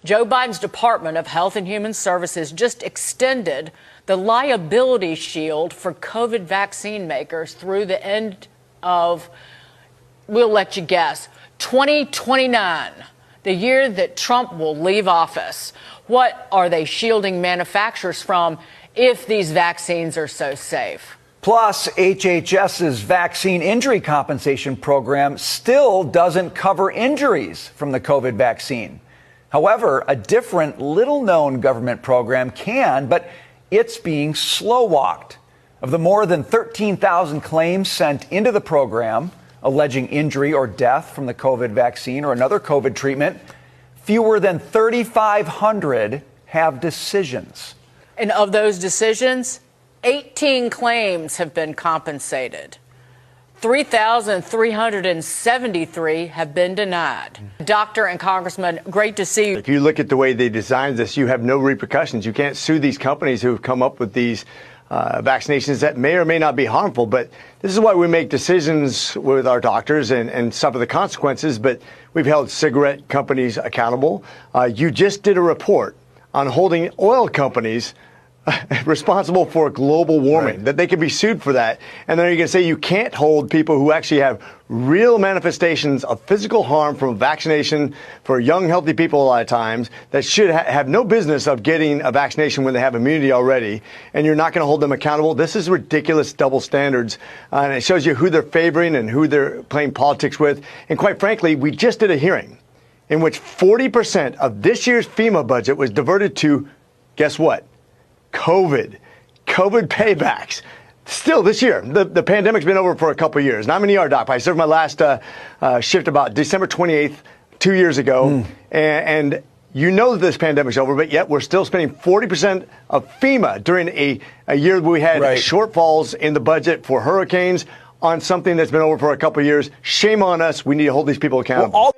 Joe Biden's Department of Health and Human Services just extended the liability shield for COVID vaccine makers through the end of, we'll let you guess, 2029, the year that Trump will leave office. What are they shielding manufacturers from if these vaccines are so safe? Plus, HHS's vaccine injury compensation program still doesn't cover injuries from the COVID vaccine. However, a different, little-known government program can, but it's being slow-walked. Of the more than 13,000 claims sent into the program alleging injury or death from the COVID vaccine or another COVID treatment, fewer than 3,500 have decisions. And of those decisions, 18 claims have been compensated. 3,373 have been denied. Doctor and Congressman, great to see you. If you look at the way they designed this, you have no repercussions. You can't sue these companies who have come up with these vaccinations that may or may not be harmful. But this is why we make decisions with our doctors and suffer the consequences. But we've held cigarette companies accountable. You just did a report on holding oil companies responsible for global warming, right, that they could be sued for that. And then you're going to say you can't hold people who actually have real manifestations of physical harm from vaccination for young, healthy people a lot of times that should have no business of getting a vaccination when they have immunity already. And you're not going to hold them accountable. This is ridiculous double standards. And it shows you who they're favoring and who they're playing politics with. And quite frankly, we just did a hearing in which 40% of this year's FEMA budget was diverted to, guess what? COVID paybacks. Still this year, the pandemic's been over for a couple of years. And I'm an ER doc. I served my last shift about December 28th, 2 years ago. And you know that this pandemic's over, but yet we're still spending 40% of FEMA during a year where we had shortfalls in the budget for hurricanes on something that's been over for a couple of years. Shame on us. We need to hold these people accountable.